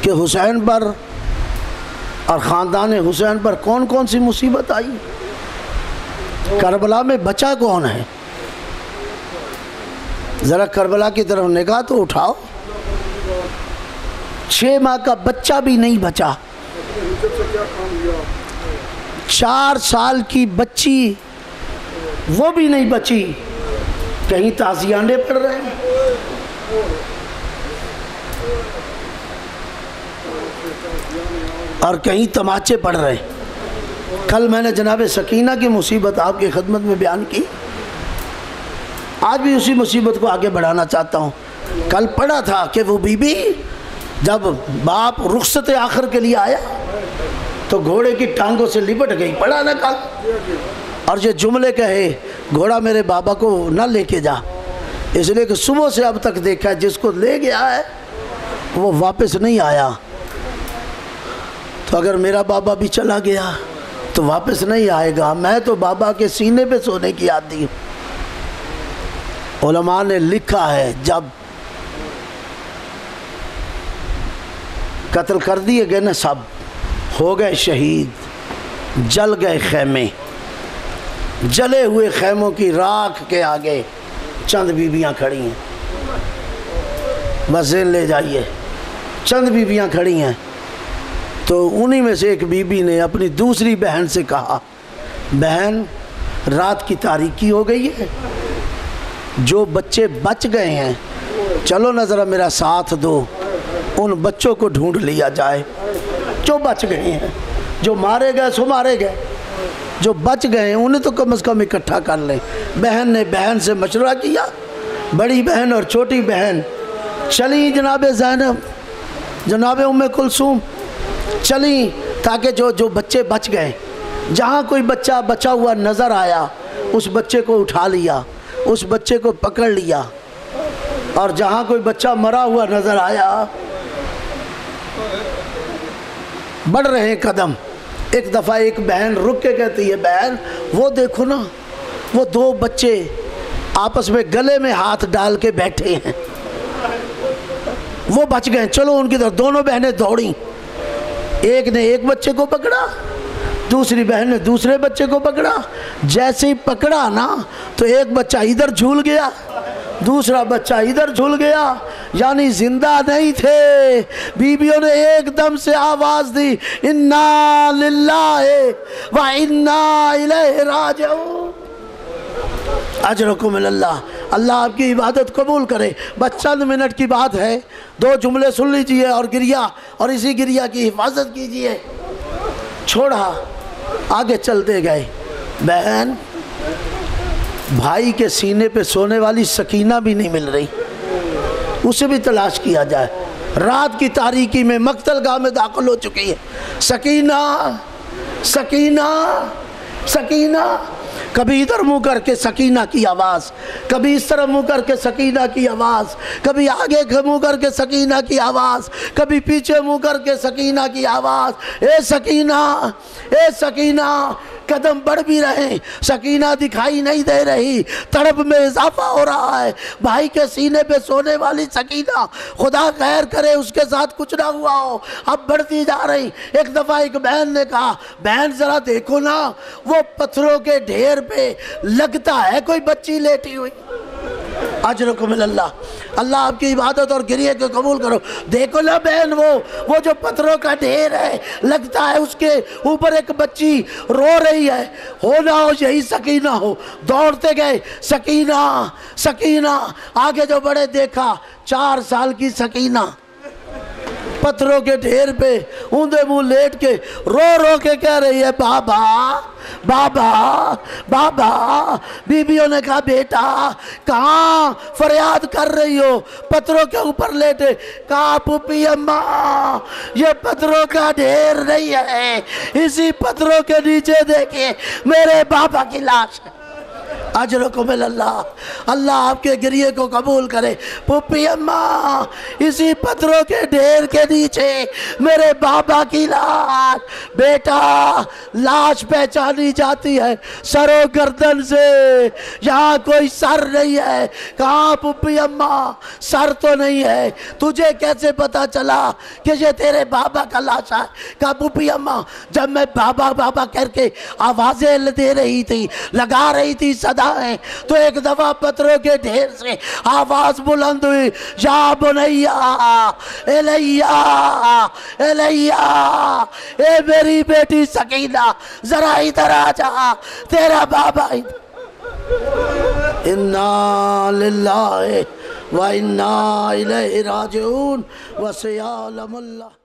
[SPEAKER 1] کہ حسین پر اور خاندان حسین پر کون کون سی مصیبت آئی، کربلا میں بچا کون ہے؟ ذرا کربلا کی طرف نگاہ تو اٹھاؤ، 6 ماہ کا بچہ بھی نہیں بچا، 4 سال کی بچی وہ بھی نہیں بچی، کہیں تعزیانے پڑ رہے ہیں۔ اور کہیں تماچے پڑ رہے ہیں۔ کل میں نے جناب سکینہ کی مصیبت آپ کی خدمت میں بیان کی، آج بھی اسی مصیبت کو آگے بڑھانا چاہتا ہوں۔ کل پڑھا تھا کہ وہ بی بی جب باپ رخصت آخر کے لیے آیا تو گھوڑے کی ٹانگوں سے لپٹ گئی، پڑھا نہ کل، اور یہ جملے کہے گھوڑا میرے بابا کو نہ لے کے جا، اس لیے کہ صبح سے اب تک دیکھا ہے جس کو لے گیا ہے وہ واپس نہیں آیا، تو اگر میرا بابا بھی چلا گیا تو واپس نہیں آئے گا، میں تو بابا کے سینے پہ سونے کی عادی ہوں۔ علماء نے لکھا ہے جب قتل کر دیے گئے نا، سب ہو گئے شہید، جل گئے خیمے، جلے ہوئے خیموں کی راکھ کے آگے چند بیویاں کھڑی ہیں، بس ذہن لے جائیے، چند بیویاں کھڑی ہیں، تو انہی میں سے ایک بی بی نے اپنی دوسری بہن سے کہا، بہن رات کی تاریکی ہو گئی ہے، جو بچے بچ گئے ہیں چلو نہ ذرا میرا ساتھ دو، ان بچوں کو ڈھونڈ لیا جائے جو بچ گئے ہیں، جو مارے گئے سو مارے گئے، جو بچ گئے ہیں انہیں تو کم از کم اکٹھا کر لیں۔ بہن نے بہن سے مشورہ کیا، بڑی بہن اور چھوٹی بہن چلیں جناب زینب، جناب ام کلثوم چلیں، تاکہ جو بچے بچ گئے، جہاں کوئی بچہ بچا ہوا نظر آیا اس بچے کو اٹھا لیا، اس بچے کو پکڑ لیا، اور جہاں کوئی بچہ مرا ہوا نظر آیا، بڑھ رہے ہیں قدم۔ ایک دفعہ ایک بہن رک کے کہتی ہے، بہن وہ دیکھو نا، وہ 2 بچے آپس میں گلے میں ہاتھ ڈال کے بیٹھے ہیں، وہ بچ گئے، چلو ان کی طرف۔ دونوں بہنیں دوڑیں، ایک نے ایک بچے کو پکڑا، دوسری بہن نے دوسرے بچے کو پکڑا، جیسے ہی پکڑا نا تو ایک بچہ ادھر جھول گیا، دوسرا بچہ ادھر جھول گیا، یعنی زندہ نہیں تھے۔ بیویوں نے ایک دم سے آواز دی، انا للہ و انا الیہ راجعون، اجرکم اللہ، اللہ آپ کی عبادت قبول کرے۔ بس چند منٹ کی بات ہے، 2 جملے سن لیجئے اور گریہ، اور اسی گریہ کی حفاظت کیجئے۔ چھوڑا، آگے چلتے گئے، بہن بھائی کے سینے پہ سونے والی سکینہ بھی نہیں مل رہی، اسے بھی تلاش کیا جائے۔ رات کی تاریکی میں مقتل گاہ میں داخل ہو چکی ہے۔ سکینہ سکینہ سکینہ، کبھی ادھر منہ کر کے سکینہ کی آواز، کبھی اس طرح منہ کر کے سکینہ کی آواز، کبھی آگے منہ کر کے سکینہ کی آواز، کبھی پیچھے منہ کر کے سکینہ کی آواز۔ اے سکینہ، اے سکینہ، قدم بڑھ بھی رہے، سکینہ دکھائی نہیں دے رہی، تڑپ میں اضافہ ہو رہا ہے۔ بھائی کے سینے پہ سونے والی سکینہ، خدا خیر کرے اس کے ساتھ کچھ نہ ہوا ہو، اب بڑھتی جا رہی۔ ایک دفعہ ایک بہن نے کہا، بہن ذرا دیکھو نا، وہ پتھروں کے ڈھیر پہ لگتا ہے کوئی بچی لیٹی ہوئی۔ اجرکم اللہ، اللہ آپ کی عبادت اور گریہ کو قبول کرو۔ دیکھو نا بہن، وہ جو پتھروں کا ڈھیر ہے، لگتا ہے اس کے اوپر ایک بچی رو رہی ہے، ہو نہ ہو یہی سکینہ ہو۔ دوڑتے گئے، سکینہ سکینہ، آگے جو بڑے دیکھا 4 سال کی سکینہ پتھروں کے ڈھیر پہ اوندے منہ لیٹ کے رو رو کے کہہ رہی ہے، بابا بابا بابا۔ بیویوں نے کہا، بیٹا کہاں فریاد کر رہی ہو؟ پتھروں کے اوپر لیٹے۔ کہا، پھوپھی اماں یہ پتھروں کا ڈھیر نہیں ہے، اسی پتھروں کے نیچے دیکھیں میرے بابا کی لاش ہے۔ اجرکم اللہ، اللہ آپ کے گریہ کو قبول کرے۔ پھوپھی اماں اسی پتھروں کے ڈھیر کے نیچے میرے بابا کی لاش۔ بیٹا لاش پہچانی جاتی ہے سر و گردن سے، یہاں کوئی سر نہیں ہے۔ کہاں پھوپھی اماں سر تو نہیں ہے، تجھے کیسے پتا چلا کہ یہ تیرے بابا کا لاش ہے؟ کہا، پھوپھی اماں جب میں بابا بابا کر کے آوازیں دے رہی تھی، لگا رہی تھی صدا ہے، تو ایک دفعہ پتھروں کے ڈھیر سے آواز بلند ہوئی، یا بنیا الیہ الیہ، اے میری بیٹی سکینہ ذرا ادھر آ جا، تیرا بابا انا للہ و انا الیہ راجعون، وسیعلم اللہ۔